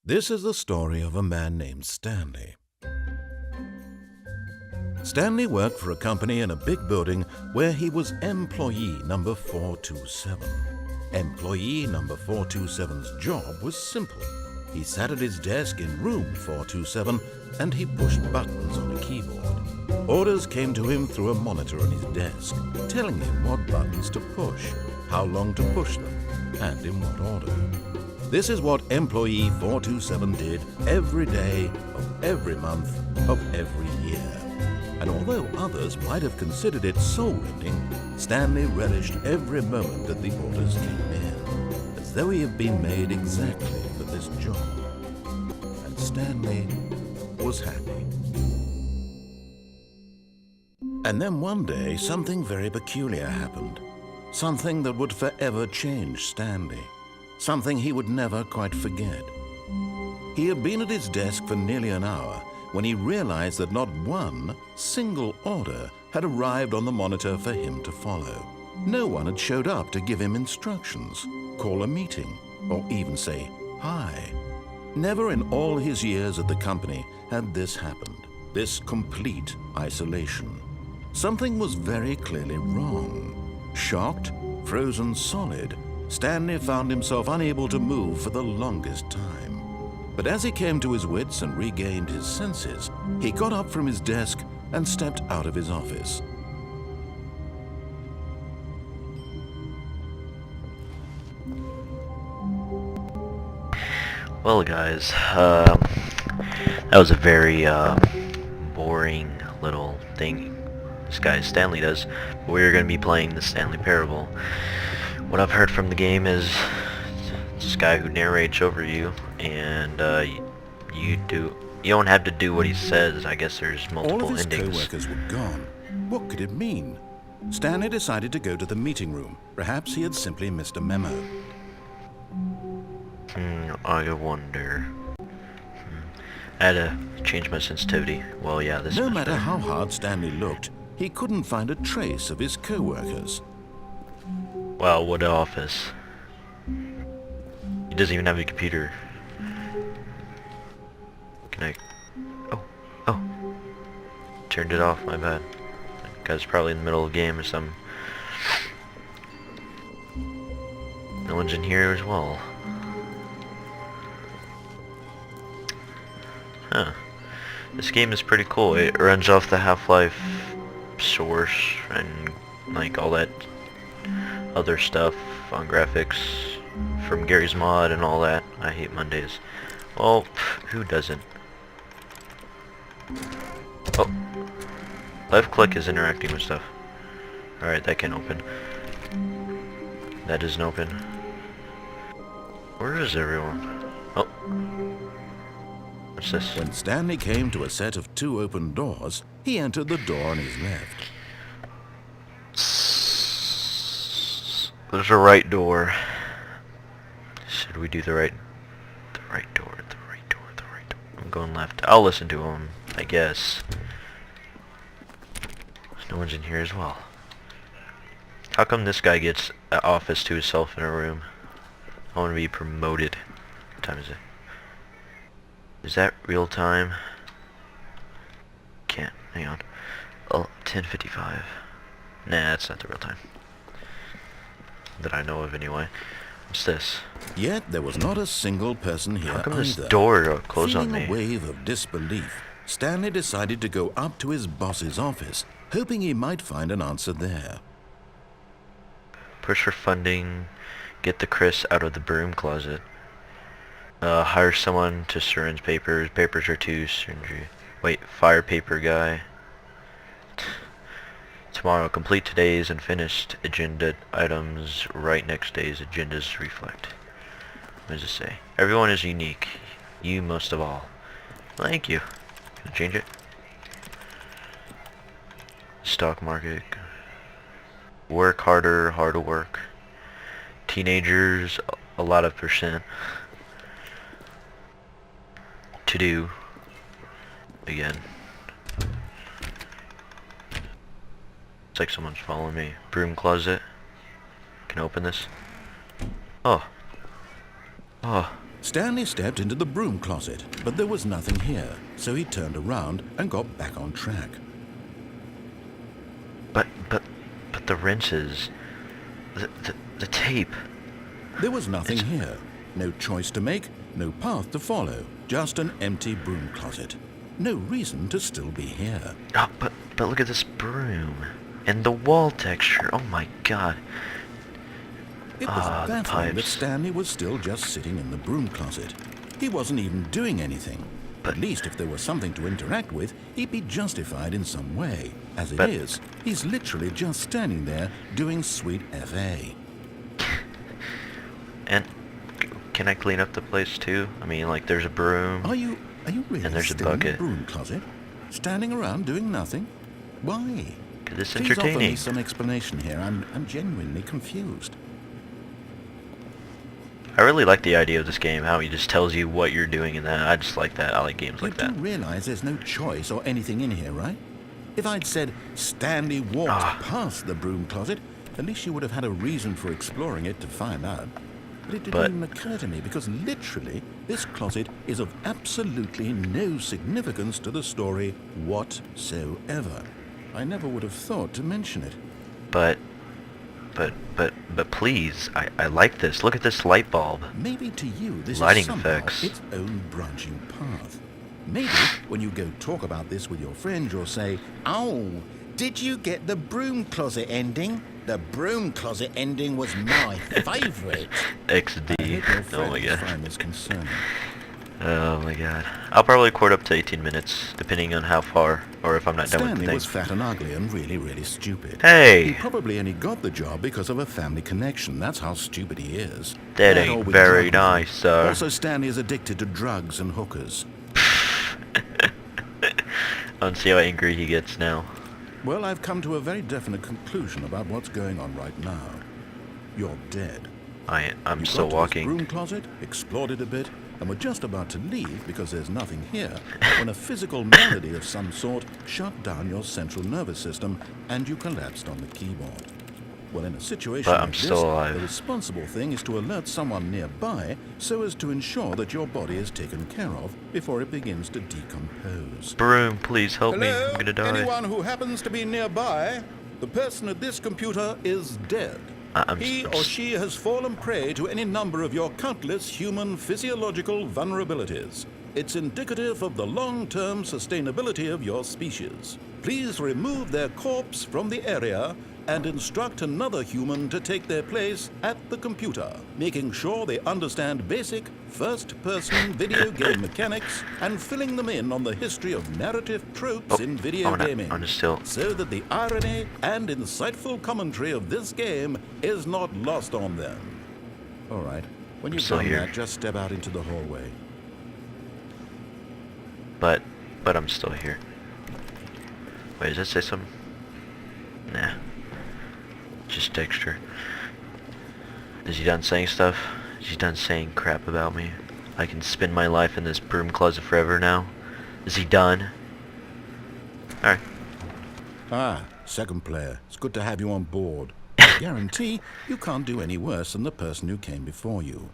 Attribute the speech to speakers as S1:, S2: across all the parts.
S1: This is the story of a man named Stanley. Stanley worked for a company in a big building where he was employee number 427. Employee number 427's job was simple. He sat at his desk in room 427 and he pushed buttons on a keyboard. Orders came to him through a monitor on his desk, telling him what buttons to push, how long to push them, and in what order. This is what employee 427 did every day of every month of every year. And although others might have considered it soul-rending, Stanley relished every moment that the orders came in, as though he had been made exactly for this job. And Stanley was happy. And then one day, something very peculiar happened. Something that would forever change Stanley. Something he would never quite forget. He had been at his desk for nearly an hour when he realized that not one single order had arrived on the monitor for him to follow. No one had showed up to give him instructions, call a meeting, or even say hi. Never in all his years at the company had this happened, this complete isolation. Something was very clearly wrong. Shocked, frozen solid, Stanley found himself unable to move for the longest time. But as he came to his wits and regained his senses, he got up from his desk and stepped out of his office.
S2: Well, guys, that was a very boring little thing this guy Stanley does. But we're going to be playing the Stanley Parable. What I've heard from the game is this guy who narrates over you, and you don't have to do what he says. I guess there's multiple
S1: All of his
S2: endings.
S1: co-workers were gone. What could it mean? Stanley decided to go to the meeting room. Perhaps he had simply missed a memo.
S2: I wonder. I had to change my sensitivity. Well, yeah, this.
S1: No matter how hard Stanley looked, he couldn't find a trace of his co-workers.
S2: Wow, what office. He doesn't even have a computer. Can I... Oh. Turned it off, my bad. Guy's probably in the middle of a game or something. No one's in here as well. Huh. This game is pretty cool. It runs off the Half-Life source and like all that other stuff on graphics from Gary's Mod and all that. I hate Mondays. Well, who doesn't? Oh. Left click is interacting with stuff. Alright, that can open. That doesn't open. Where is everyone? Oh. What's this?
S1: When Stanley came to a set of 2 open doors, he entered the door on his left.
S2: There's a right door. Should we do the right door? I'm going left. I'll listen to him, I guess. No one's in here as well. How come this guy gets an office to himself in a room? I want to be promoted. What time is it? Is that real time? Can't. Hang on. Oh, 10:55. Nah, that's not the real time. That I know of anyway. What's this?
S1: Yet there was not a single person here
S2: How come this
S1: either.
S2: door closed on
S1: Feeling
S2: me?
S1: a wave of disbelief, Stanley decided to go up to his boss's office, hoping he might find an answer there.
S2: Push for funding. Get the Chris out of the broom closet. Hire someone to syringe papers. Papers are too syringy. Wait, fire paper guy. Tomorrow, complete today's and finished agenda items. Write next day's agendas reflect. What does it say? Everyone is unique. You most of all. Thank you. Can I change it? Stock market. Work harder, harder work. Teenagers, a lot of percent. To do. Again. It's like someone's following me. Broom closet. Can I open this? Oh.
S1: Stanley stepped into the broom closet, but there was nothing here, so he turned around and got back on track.
S2: But the wrenches, the tape.
S1: There was nothing here. No choice to make, no path to follow, just an empty broom closet. No reason to still be here.
S2: Oh, but look at this broom and the wall texture. Oh my God.
S1: It was
S2: the
S1: baffling that
S2: pipes.
S1: Stanley was still just sitting in the broom closet. He wasn't even doing anything. At least if there was something to interact with, he'd be justified in some way. As it is, he's literally just standing there doing sweet FA.
S2: And can I clean up the place too? I mean, like, there's a broom.
S1: Are you really
S2: And there's a
S1: still in the
S2: bucket.
S1: broom closet? Standing around doing nothing? Why?
S2: This
S1: Please offer me
S2: entertaining.
S1: some explanation here. I'm genuinely confused.
S2: I really like the idea of this game, how he just tells you what you're doing and that. I just like that. I like games like
S1: You
S2: that.
S1: do realize there's no choice or anything in here, right? If I'd said Stanley walked past the broom closet, at least you would have had a reason for exploring it to find out. But it didn't even occur to me because literally this closet is of absolutely no significance to the story whatsoever. I never would have thought to mention it.
S2: But please, I like this. Look at this light bulb.
S1: Maybe to you this
S2: Lighting
S1: is somehow
S2: effects.
S1: its own branching path. Maybe when you go talk about this with your friend, you'll say, "Oh, did you get the broom closet ending? The broom closet ending was my favourite."
S2: XD.
S1: I hope your
S2: Oh my
S1: friends
S2: God.
S1: find this concerning.
S2: Oh my God. I'll probably record up to 18 minutes, depending on how far, or if I'm not done with the
S1: Stanley
S2: thing.
S1: was fat and ugly and really, really stupid.
S2: Hey!
S1: He probably only got the job because of a family connection. That's how stupid he is.
S2: That
S1: Or
S2: ain't
S1: with
S2: very
S1: drug money.
S2: nice, sir.
S1: Also, Stanley is addicted to drugs and hookers.
S2: Let's see how angry he gets now.
S1: Well, I've come to a very definite conclusion about what's going on right now. You're dead.
S2: I'm
S1: You
S2: still
S1: got to
S2: walking.
S1: this broom closet, explored it a bit, and were just about to leave because there's nothing here when a physical malady of some sort shut down your central nervous system and you collapsed on the keyboard. Well, in a situation
S2: But
S1: like
S2: I'm
S1: this,
S2: still alive.
S1: the responsible thing is to alert someone nearby so as to ensure that your body is taken care of before it begins to decompose.
S2: Broom, please help me. I'm gonna die.
S1: Anyone who happens to be nearby, the person at this computer is dead. He or she has fallen prey to any number of your countless human physiological vulnerabilities. It's indicative of the long-term sustainability of your species. Please remove their corpse from the area and instruct another human to take their place at the computer, making sure they understand basic first-person video game mechanics and filling them in on the history of narrative tropes in video gaming,
S2: still.
S1: so that the irony and insightful commentary of this game is not lost on them. All right, when you've
S2: still
S1: done
S2: here.
S1: that, just step out into the hallway.
S2: But I'm still here. Wait, does that say something? Nah. Just texture. Is he done saying stuff? Is he done saying crap about me? I can spend my life in this broom closet forever now? Is he done? Alright.
S1: Ah, second player. It's good to have you on board. I guarantee you can't do any worse than the person who came before you.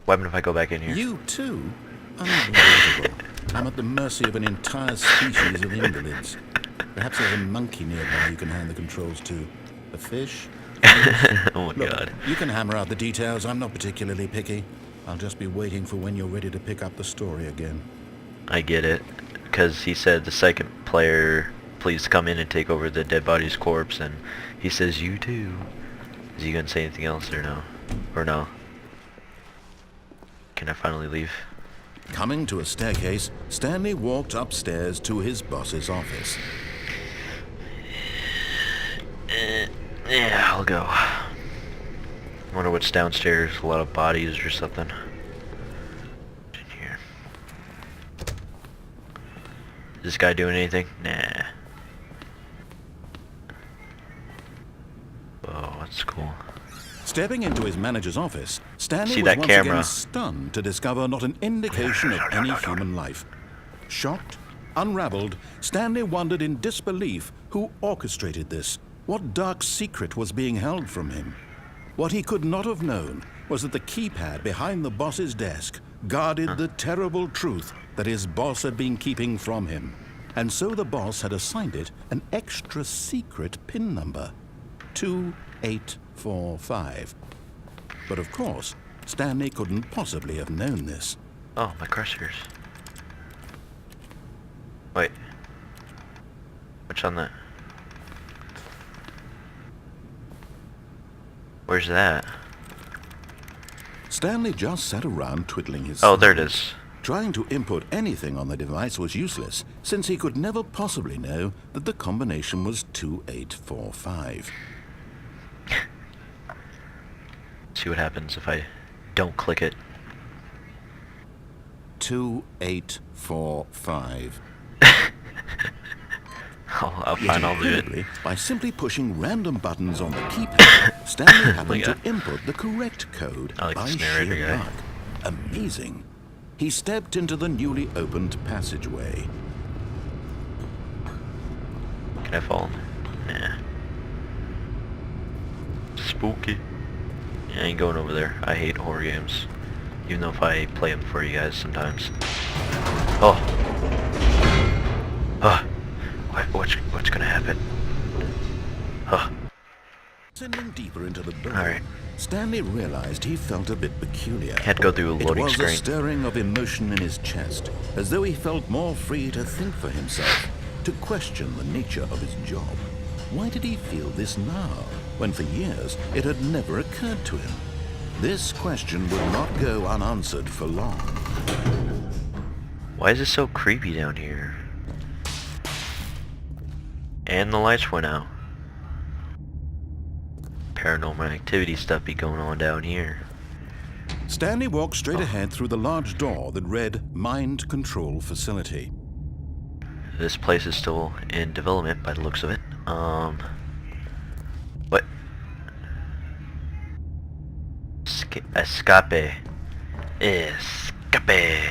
S2: What happens if I go back in here?
S1: You too? Unbelievable. I'm at the mercy of an entire species of invalids. Perhaps there's a monkey nearby you can hand the controls to. A fish?
S2: Oh my
S1: Look,
S2: God.
S1: you can hammer out the details. I'm not particularly picky. I'll just be waiting for when you're ready to pick up the story again.
S2: I get it. Because he said the second player, please come in and take over the dead body's corpse, and he says you too. Is he gonna say anything else or no? Or no? Can I finally leave?
S1: Coming to a staircase, Stanley walked upstairs to his boss's office.
S2: Yeah, I'll go. Wonder what's downstairs. A lot of bodies or something. In here. Is this guy doing anything? Nah. Oh, that's cool.
S1: Stepping into his manager's office, Stanley
S2: See
S1: was
S2: that
S1: once
S2: camera?
S1: again stunned to discover not an indication of any human life. Shocked, unraveled, Stanley wondered in disbelief who orchestrated this, what dark secret was being held from him. What he could not have known was that the keypad behind the boss's desk guarded the terrible truth that his boss had been keeping from him. And so the boss had assigned it an extra secret PIN number, 2845. But of course, Stanley couldn't possibly have known this.
S2: Oh, my crosshairs. Wait. Which on that? Where's that?
S1: Stanley just sat around twiddling his
S2: Oh, there it
S1: thumbs.
S2: is.
S1: Trying to input anything on the device was useless, since he could never possibly know that the combination was 2845.
S2: See what happens if I don't click it.
S1: 2845.
S2: I'll fine, I'll do it.
S1: Incredibly, by simply pushing random buttons on the keypad, Stanley happened to input the correct code
S2: I like
S1: by
S2: this narrator
S1: sheer
S2: guy.
S1: luck. Amazing. He stepped into the newly opened passageway.
S2: Can I fall? Nah. Spooky. Yeah, I ain't going over there. I hate horror games. Even though if I play them for you guys sometimes. Oh. Oh. What's gonna happen? Oh.
S1: Descending deeper into the burrow,
S2: Alright.
S1: Stanley realized he felt a bit peculiar.
S2: Had to go through a loading
S1: It was
S2: screen.
S1: a stirring of emotion in his chest, as though he felt more free to think for himself, to question the nature of his job. Why did he feel this now, when for years it had never occurred to him? This question would not go unanswered for long.
S2: Why is it so creepy down here? And the lights went out. Paranormal activity stuff be going on down here.
S1: Stanley walked straight ahead through the large door that read Mind Control Facility.
S2: This place is still in development by the looks of it. What? Escape. Escape.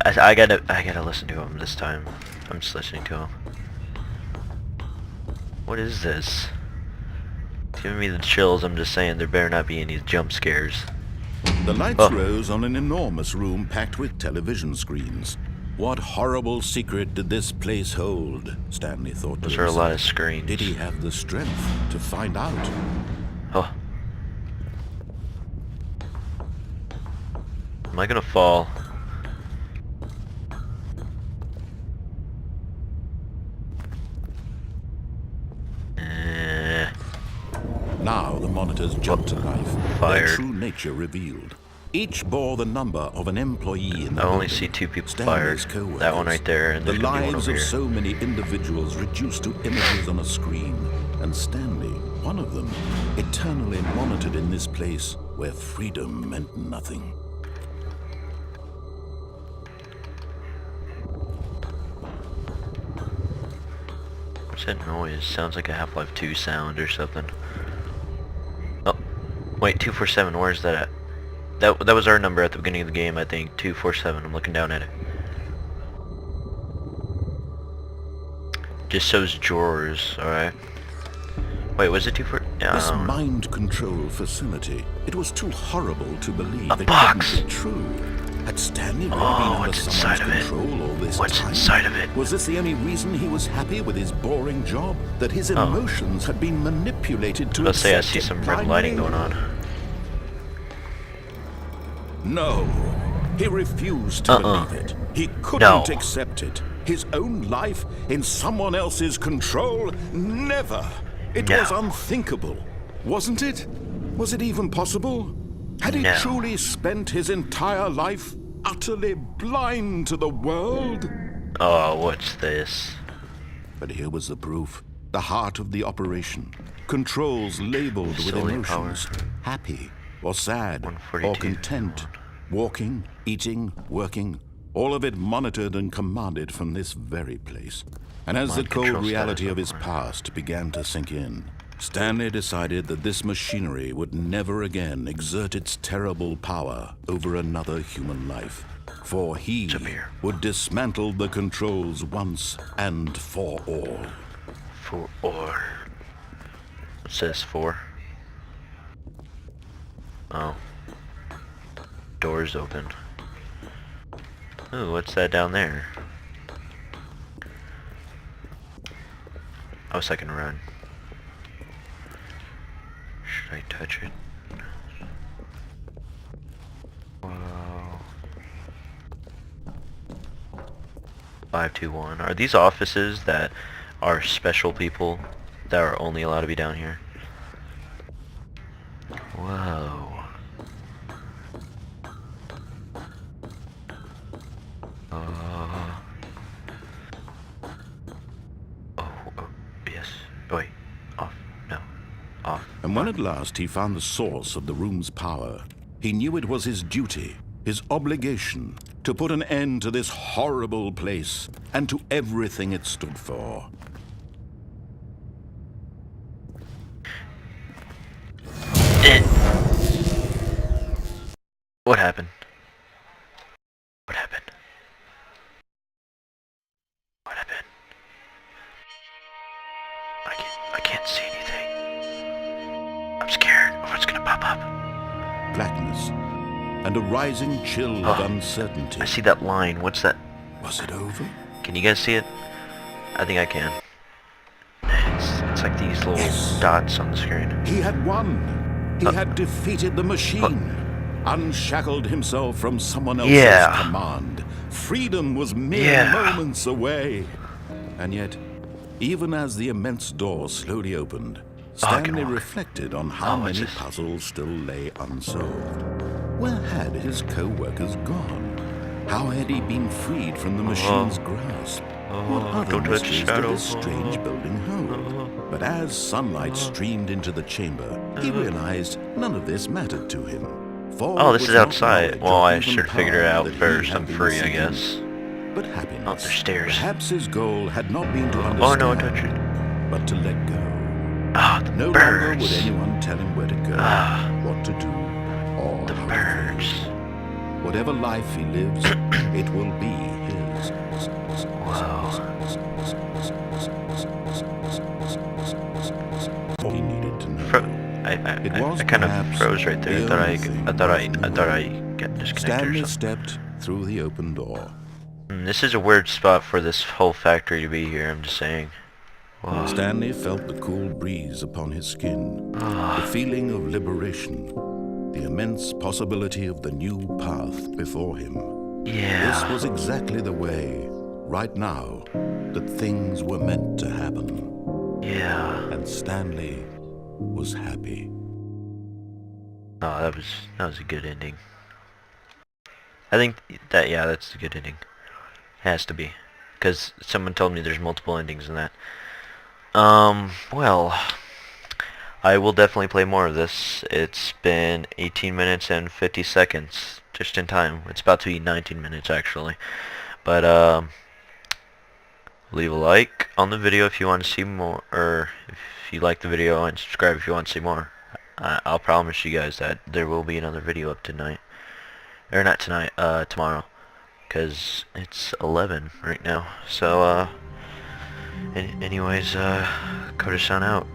S2: I gotta listen to him this time. I'm just listening to him. What is this? It's giving me the chills. I'm just saying there better not be any jump scares.
S1: The lights rose on an enormous room packed with television screens. What horrible secret did this place hold? Stanley thought to
S2: Those are a
S1: himself.
S2: lot of screens.
S1: Did he have the strength to find out?
S2: Oh. Am I gonna fall?
S1: Now the monitors jumped to life,
S2: Fired.
S1: their true nature revealed. Each bore the number of an employee in the
S2: I only
S1: building.
S2: see two people
S1: Stanley's
S2: fired.
S1: co-workers.
S2: That one right there, and
S1: The
S2: there's gonna be one
S1: lives
S2: over
S1: of
S2: here.
S1: so many individuals reduced to images on a screen, and Stanley, one of them, eternally monitored in this place where freedom meant nothing.
S2: What's that noise? Sounds like a Half-Life 2 sound or something. Oh, wait, 247. Where's that at? That was our number at the beginning of the game, I think. 247. I'm looking down at it. Just shows drawers. All right. Wait, was it 24?
S1: This mind control facility, it was too horrible to believe
S2: A
S1: it
S2: box.
S1: couldn't be true. Had Stanley really
S2: Oh,
S1: been under
S2: what's inside
S1: someone's
S2: of it?
S1: control all this
S2: What's
S1: time?
S2: inside of it?
S1: Was this the only reason he was happy with his boring job? That his emotions had been manipulated to
S2: Let's say I
S1: accept
S2: see
S1: it
S2: some red lighting
S1: blindly?
S2: going on.
S1: No, he refused to believe it. He couldn't accept it. His own life in someone else's control? Never. It was unthinkable, wasn't it? Was it even possible? Had he truly spent his entire life utterly blind to the world?
S2: Oh, what's this?
S1: But here was the proof. The heart of the operation. Controls labeled with
S2: Solar
S1: emotions. Happy or sad or
S2: 142.
S1: content. Walking, eating, working. All of it monitored and commanded from this very place. And as the
S2: Mind
S1: cold
S2: control
S1: reality
S2: status
S1: of his past began to sink in, Stanley decided that this machinery would never again exert its terrible power over another human life. For he would dismantle the controls once and for all.
S2: For all. What's this for? Oh. Doors open. Ooh, what's that down there? Oh, second run. Should I touch it? Wow. 521. Are these offices that are special people that are only allowed to be down here? Whoa. Oh, yes. Wait. Off. No. Off.
S1: And when at last he found the source of the room's power, he knew it was his duty, his obligation, to put an end to this horrible place and to everything it stood for.
S2: What happened? What happened? What happened? I can't see anything. I'm scared of what's gonna pop up.
S1: Blackness and a rising chill of uncertainty.
S2: I see that line. What's that?
S1: Was it over?
S2: Can you guys see it? I think I can. It's like these little dots on the screen.
S1: He had won. He had defeated the machine. Unshackled himself from someone else's command. Freedom was mere moments away. And yet, even as the immense door slowly opened, Stanley reflected on how many puzzles still lay unsolved. Where had his co-workers gone? How had he been freed from the machine's grasp? What other mysteries did this strange building hold? But as sunlight streamed into the chamber, he realized none of this mattered to him.
S2: Oh, this is outside. Well, I should have figured it out first. I'm free, I guess.
S1: But happiness.
S2: Oh, there's stairs.
S1: Perhaps his goal had not been to understand,
S2: oh no, I touched it.
S1: but to let go.
S2: Ah, the
S1: No
S2: birds.
S1: longer would anyone tell him where to go, what to do, or
S2: The
S1: how
S2: birds.
S1: to feel. Whatever life he lives, it will be his.
S2: Wow.
S1: He needed to know.
S2: I kind of froze right there. I thought I got disconnected or
S1: Stanley
S2: something.
S1: stepped through the open door.
S2: This is a weird spot for this whole factory to be here, I'm just saying. Wow.
S1: Stanley felt the cool breeze upon his skin, the feeling of liberation, the immense possibility of the new path before him.
S2: Yeah.
S1: This was exactly the way, right now, that things were meant to happen.
S2: Yeah.
S1: And Stanley was happy.
S2: Oh, that was a good ending. I think that, yeah, that's a good ending. Has to be. Because someone told me there's multiple endings in that. Well, I will definitely play more of this. It's been 18 minutes and 50 seconds, just in time. It's about to be 19 minutes, actually. But, leave a like on the video if you want to see more, or if you like the video, and subscribe if you want to see more. I'll promise you guys that there will be another video up tonight. Or not tonight, tomorrow. Because it's 11 right now. So, anyways, Koda-san out.